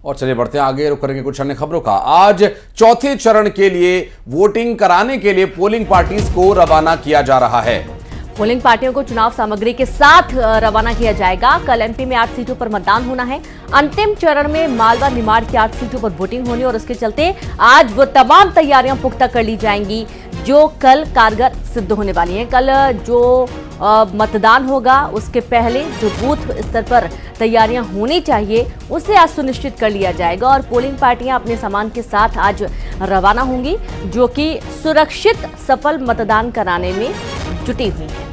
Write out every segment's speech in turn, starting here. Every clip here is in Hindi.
और चलिए बढ़ते हैं आगे, रुक करेंगे कुछ अन्य खबरों का। आज चौथे चरण के लिए वोटिंग कराने के लिए पोलिंग पार्टीज को रवाना किया जा रहा है। पोलिंग पार्टियों को चुनाव सामग्री के साथ रवाना किया जाएगा। कल एमपी में 8 सीटों पर मतदान होना है। अंतिम चरण में मालवा निमाड़ की 8 सीटों पर वोटिंग होनी और उसके चलते आज वो तमाम तैयारियां पुख्ता कर ली जाएंगी जो कल कारगर सिद्ध होने वाली हैं। कल जो मतदान होगा उसके पहले जो बूथ स्तर पर तैयारियां होनी चाहिए उसे आज सुनिश्चित कर लिया जाएगा और पोलिंग पार्टियां अपने सामान के साथ आज रवाना होंगी जो कि सुरक्षित सफल मतदान कराने में जुटी हुई है।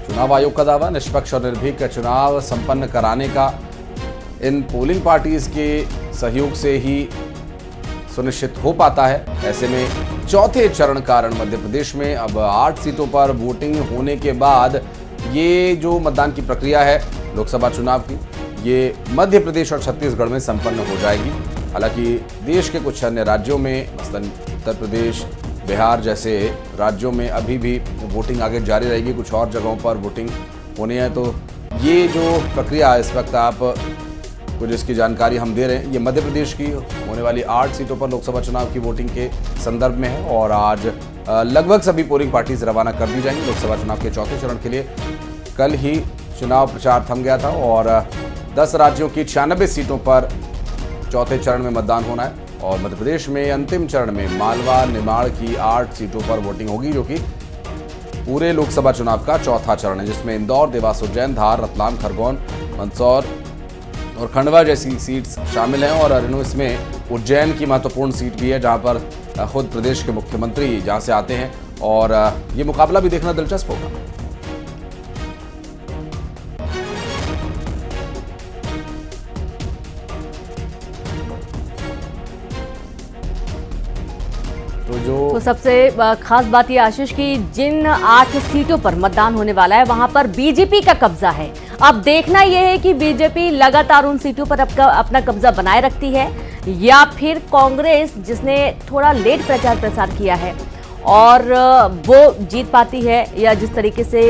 चुनाव आयोग का दावा, निष्पक्ष और निर्भीक चुनाव संपन्न कराने का इन पोलिंग पार्टीज के सहयोग से ही सुनिश्चित हो पाता है। ऐसे में चौथे चरण कारण मध्य प्रदेश में अब 8 सीटों पर वोटिंग होने के बाद ये जो मतदान की प्रक्रिया है लोकसभा चुनाव की, ये मध्य प्रदेश और छत्तीसगढ़ में संपन्न हो जाएगी। हालांकि देश के कुछ अन्य राज्यों में मसलन उत्तर प्रदेश, बिहार जैसे राज्यों में अभी भी वोटिंग आगे जारी रहेगी। कुछ और जगहों पर वोटिंग होनी है। तो ये जो प्रक्रिया इस वक्त आप कुछ इसकी जानकारी हम दे रहे हैं, ये मध्य प्रदेश की होने वाली 8 सीटों पर लोकसभा चुनाव की वोटिंग के संदर्भ में है और आज लगभग सभी पोलिंग पार्टीज रवाना कर दी जाएंगी। लोकसभा चुनाव के चौथे चरण के लिए कल ही चुनाव प्रचार थम गया था और 10 राज्यों की 96 सीटों पर चौथे चरण में मतदान होना है और मध्य प्रदेश में अंतिम चरण में मालवा निमाड़ की 8 सीटों पर वोटिंग होगी जो कि पूरे लोकसभा चुनाव का चौथा चरण है, जिसमें इंदौर, देवास, उज्जैन, धार, रतलाम, खरगोन, मंदसौर और खंडवा जैसी सीट्स शामिल हैं और इसमें उज्जैन की महत्वपूर्ण सीट भी है जहां पर खुद प्रदेश के मुख्यमंत्री जहां से आते हैं और ये मुकाबला भी देखना दिलचस्प होगा। तो सबसे खास बात ये आशीष की जिन 8 सीटों पर मतदान होने वाला है वहां पर बीजेपी का कब्जा है। अब देखना यह है कि बीजेपी लगातार उन सीटों पर अपना कब्जा बनाए रखती है या फिर कांग्रेस, जिसने थोड़ा लेट प्रचार प्रसार किया है और वो जीत पाती है, या जिस तरीके से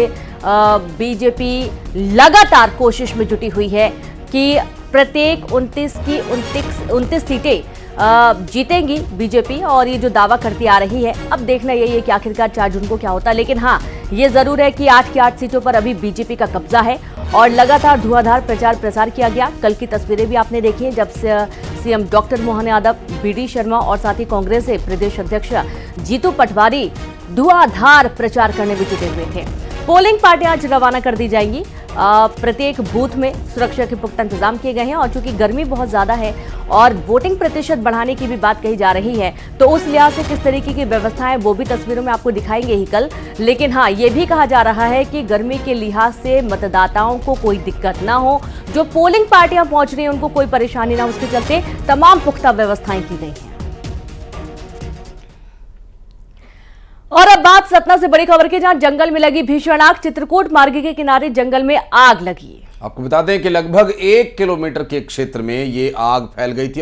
बीजेपी लगातार कोशिश में जुटी हुई है कि प्रत्येक 29 सीटें जीतेंगी बीजेपी और ये जो दावा करती आ रही है। अब देखना यही है कि आखिरकार 4 जून को क्या होता है, लेकिन हाँ ये जरूर है कि 8 की 8 सीटों पर अभी बीजेपी का कब्जा है और लगातार धुआंधार प्रचार प्रसार किया गया। कल की तस्वीरें भी आपने देखी हैं जब CM doctor Mohan Yadav, BD Sharma और साथ ही कांग्रेस के प्रदेश अध्यक्ष जीतू पटवारी धुआंधार प्रचार करने में जुटे हुए थे। पोलिंग पार्टियां आज रवाना कर दी जाएंगी। प्रत्येक बूथ में सुरक्षा के पुख्ता इंतजाम किए गए हैं और चूंकि गर्मी बहुत ज्यादा है और वोटिंग प्रतिशत बढ़ाने की भी बात कही जा रही है तो उस लिहाज से किस तरीके की व्यवस्था है वो भी तस्वीरों में आपको दिखाएंगे ही कल। लेकिन हाँ, ये भी कहा जा रहा है कि गर्मी के लिहाज से मतदाताओं को कोई दिक्कत ना हो, जो पोलिंग पार्टियां पहुंच रही हैं उनको कोई परेशानी ना हो, उसके चलते तमाम पुख्ता व्यवस्थाएं की गई हैं। और अब बात सतना से बड़ी खबर की, जहां जंगल में लगी भीषण आग। चित्रकूट मार्ग के किनारे जंगल में आग लगी। आपको बता दें कि लगभग 1 किलोमीटर के क्षेत्र में ये आग फैल गई थी।